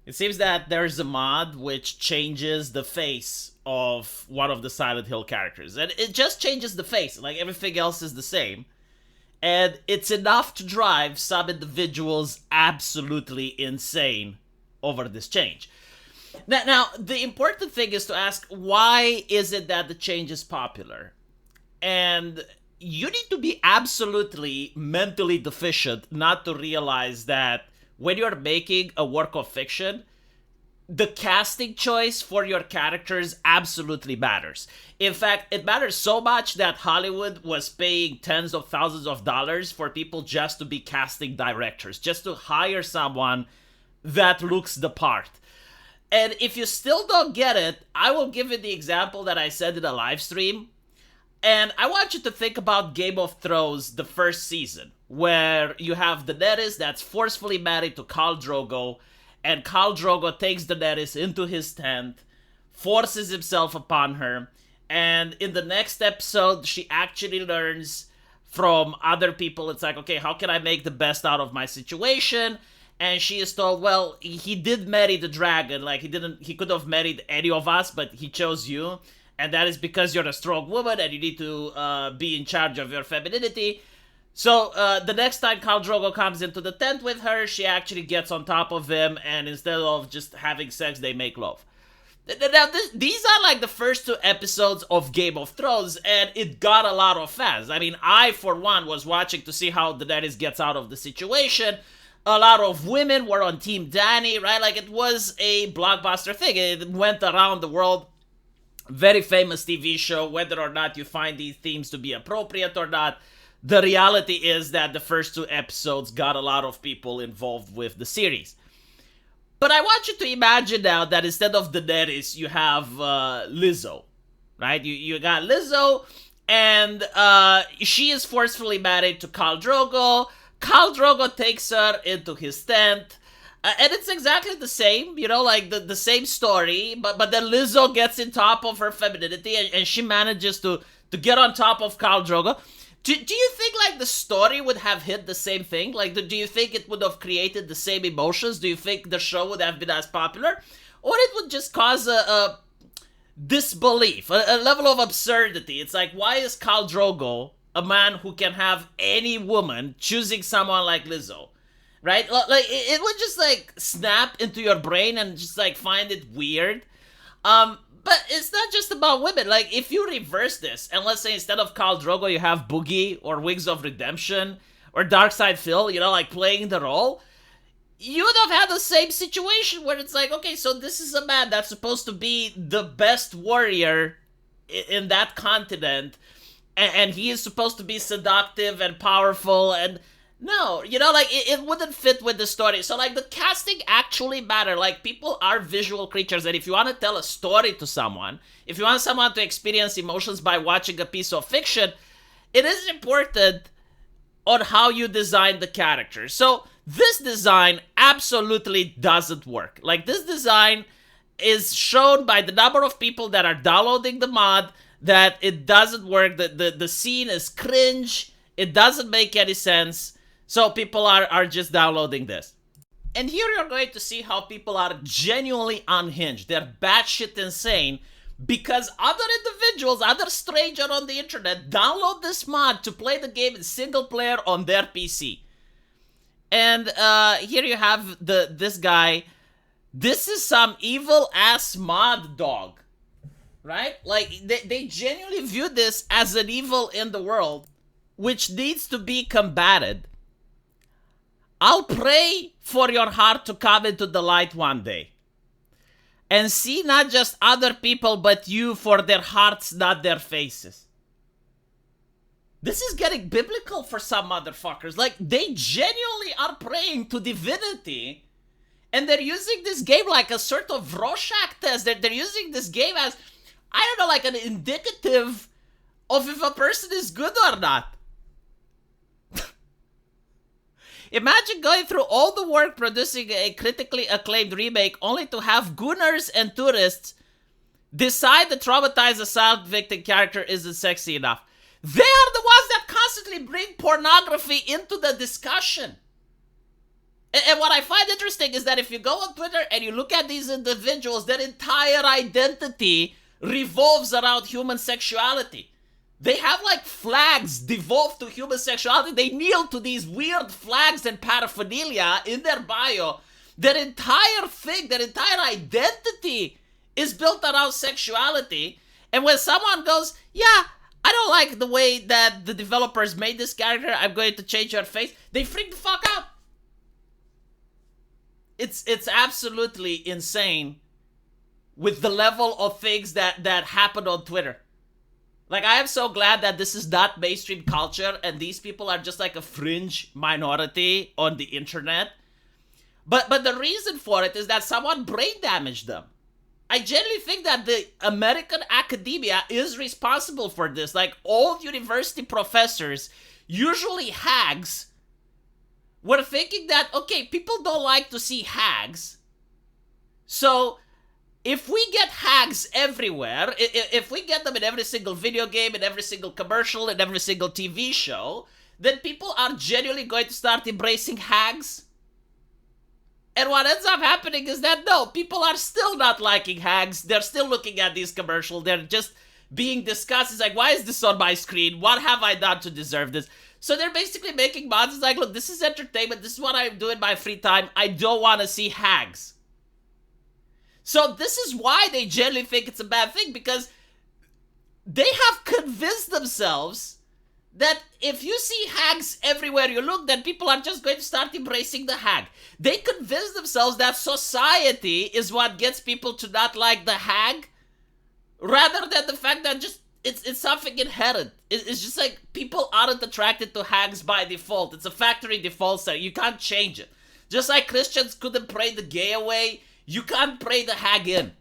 It seems that there's a mod which changes the face of one of the Silent Hill characters. And it just changes the face. Like everything else is the same. And it's enough to drive some individuals absolutely insane over this change. Now, the important thing is to ask, why is it that the change is popular? And you need to be absolutely mentally deficient not to realize that when you're making a work of fiction, the casting choice for your characters absolutely matters. In fact, it matters so much that Hollywood was paying tens of thousands of dollars for people just to be casting directors, just to hire someone that looks the part. And if you still don't get it, I will give you the example that I said in a live stream. And I want you to think about Game of Thrones, the first season, where you have Daenerys that's forcefully married to Khal Drogo, and Khal Drogo takes Daenerys into his tent, forces himself upon her, and in the next episode, she actually learns from other people. It's like, okay, how can I make the best out of my situation? And she is told, well, he did marry the dragon. Like, he could have married any of us, but he chose you. And that is because you're a strong woman and you need to be in charge of your femininity. So the next time Khal Drogo comes into the tent with her, she actually gets on top of him, and instead of just having sex, they make love. Now, these are like the first two episodes of Game of Thrones, and it got a lot of fans. I mean, I, for one, was watching to see how Daenerys gets out of the situation. A lot of women were on Team Dany, right? Like, it was a blockbuster thing. It went around the world. Very famous TV show, whether or not you find these themes to be appropriate or not. The reality is that the first two episodes got a lot of people involved with the series. But I want you to imagine now that instead of Daenerys, you have Lizzo, right? You got Lizzo, and she is forcefully married to Khal Drogo. Khal Drogo takes her into his tent. And it's exactly the same, you know, like the same story, but then Lizzo gets in top of her femininity, and she manages to get on top of Khal Drogo. Do you think, like, the story would have hit the same thing? Like, do you think it would have created the same emotions? Do you think the show would have been as popular? Or it would just cause a disbelief, a level of absurdity? It's like, why is Khal Drogo, a man who can have any woman, choosing someone like Lizzo? Right? Like, it would just, like, snap into your brain and just, like, find it weird. But it's not just about women. Like, if you reverse this, and let's say instead of Khal Drogo, you have Boogie or Wings of Redemption or Darkseid Phil, you know, like, playing the role, you would have had the same situation where it's like, okay, so this is a man that's supposed to be the best warrior in that continent, and he is supposed to be seductive and powerful, and no, you know, like, it wouldn't fit with the story. So, like, the casting actually matter. Like, people are visual creatures, and if you want to tell a story to someone, if you want someone to experience emotions by watching a piece of fiction, it is important on how you design the character. So, this design absolutely doesn't work. Like, this design is shown by the number of people that are downloading the mod that it doesn't work. The scene is cringe. It doesn't make any sense. So people are just downloading this. And here you're going to see how people are genuinely unhinged. They're batshit insane because other individuals, other strangers on the internet, download this mod to play the game in single player on their PC. And here you have this guy. This is some evil ass mod dog, right? Like, they genuinely view this as an evil in the world, which needs to be combated. I'll pray for your heart to come into the light one day and see not just other people but you for their hearts, not their faces. This is getting biblical for some motherfuckers. Like, they genuinely are praying to divinity, and they're using this game like a sort of Rorschach test. They're using this game as, I don't know, like an indicative of if a person is good or not. Imagine going through all the work producing a critically acclaimed remake only to have gooners and tourists decide the traumatized assault victim character isn't sexy enough. They are the ones that constantly bring pornography into the discussion. And what I find interesting is that if you go on Twitter and you look at these individuals, their entire identity revolves around human sexuality. They have like flags devolved to human sexuality. They kneel to these weird flags and paraphernalia in their bio. Their entire thing, their entire identity is built around sexuality. And when someone goes, yeah, I don't like the way that the developers made this character, I'm going to change your face, they freak the fuck out. It's absolutely insane with the level of things that happened on Twitter. Like, I am so glad that this is not mainstream culture and these people are just like a fringe minority on the internet. But the reason for it is that someone brain damaged them. I genuinely think that the American academia is responsible for this. Like, old university professors, usually hags, were thinking that, okay, people don't like to see hags. So, if we get hags everywhere, if we get them in every single video game, in every single commercial, in every single TV show, then people are genuinely going to start embracing hags. And what ends up happening is that, no, people are still not liking hags. They're still looking at these commercials. They're just being discussed. It's like, why is this on my screen? What have I done to deserve this? So they're basically making mods. It's like, look, this is entertainment. This is what I do in my free time. I don't want to see hags. So this is why they generally think it's a bad thing, because they have convinced themselves that if you see hags everywhere you look, then people are just going to start embracing the hag. They convince themselves that society is what gets people to not like the hag, rather than the fact that just it's something inherent. It's just like people aren't attracted to hags by default. It's a factory default set. You can't change it. Just like Christians couldn't pray the gay away, you can't pray the hag in.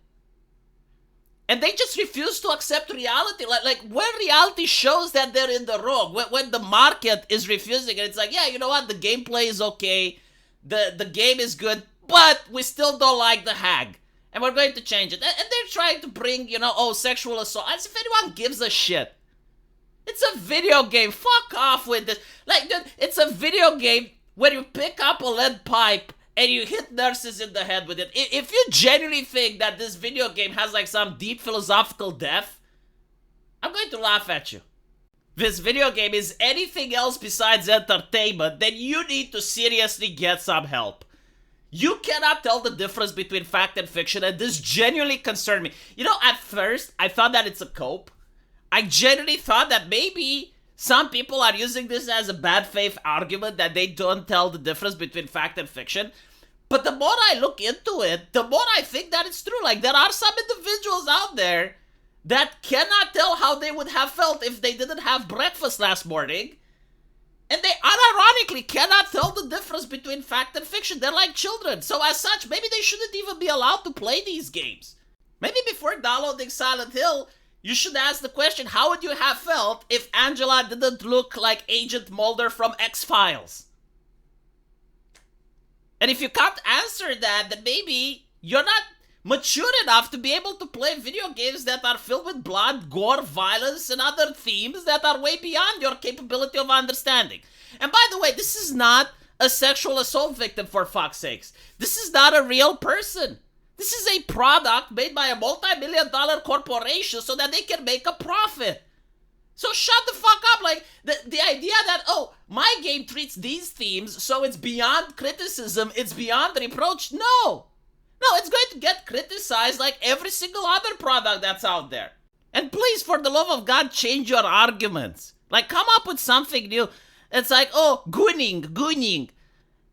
And they just refuse to accept reality. Like when reality shows that they're in the wrong, when the market is refusing, and it's like, yeah, you know what, the gameplay is okay, the game is good, but we still don't like the hag. And we're going to change it. And they're trying to bring, sexual assault. As if anyone gives a shit. It's a video game. Fuck off with this. Like, dude, it's a video game where you pick up a lead pipe and you hit nurses in the head with it. If you genuinely think that this video game has like some deep philosophical depth, I'm going to laugh at you. This video game is anything else besides entertainment, then you need to seriously get some help. You cannot tell the difference between fact and fiction, and this genuinely concerned me. At first, I thought that it's a cope. I genuinely thought that maybe some people are using this as a bad faith argument that they don't tell the difference between fact and fiction. But the more I look into it, the more I think that it's true. Like, there are some individuals out there that cannot tell how they would have felt if they didn't have breakfast last morning. And they unironically cannot tell the difference between fact and fiction. They're like children. So as such, maybe they shouldn't even be allowed to play these games. Maybe before downloading Silent Hill, you should ask the question, how would you have felt if Angela didn't look like Agent Mulder from X-Files? And if you can't answer that, then maybe you're not mature enough to be able to play video games that are filled with blood, gore, violence, and other themes that are way beyond your capability of understanding. And by the way, this is not a sexual assault victim, for fuck's sakes. This is not a real person. This is a product made by a multi-million-dollar corporation so that they can make a profit. So shut the fuck up. Like, the idea that, my game treats these themes, so it's beyond criticism, it's beyond reproach. No, it's going to get criticized like every single other product that's out there. And please, for the love of God, change your arguments. Like, come up with something new. It's like, gooning.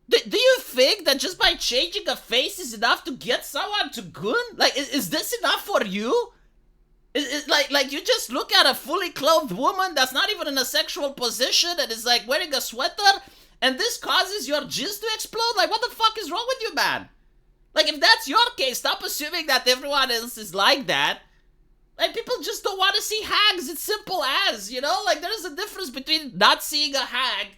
Do you think that just by changing a face is enough to get someone to goon? Like, is this enough for you? Is like you just look at a fully clothed woman that's not even in a sexual position and is like wearing a sweater, and this causes your jizz to explode? Like, what the fuck is wrong with you, man? Like, if that's your case, stop assuming that everyone else is like that. Like, people just don't want to see hags. It's simple as, Like, there's a difference between not seeing a hag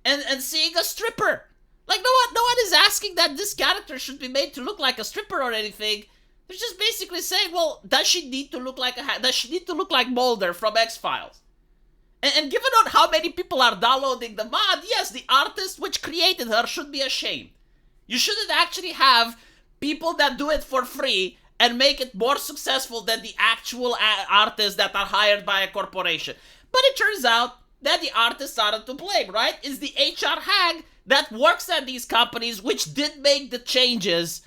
and seeing a stripper. Like, no one is asking that this character should be made to look like a stripper or anything. They're just basically saying, well, does she need to look like a hag? Does she need to look like Mulder from X-Files? And given on how many people are downloading the mod, yes, the artist which created her should be ashamed. You shouldn't actually have people that do it for free and make it more successful than the actual artists that are hired by a corporation. But it turns out that the artists aren't to blame, right? It's the HR hag that works at these companies which did make the changes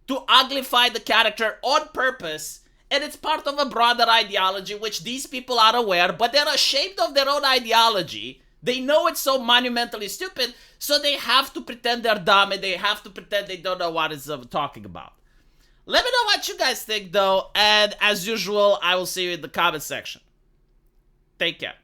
to uglify the character on purpose, and it's part of a broader ideology which these people are aware, but they're ashamed of their own ideology. They know it's so monumentally stupid, so they have to pretend they're dumb and they have to pretend they don't know what it's talking about. Let me know what you guys think, though, and as usual, I will see you in the comment section. Take care.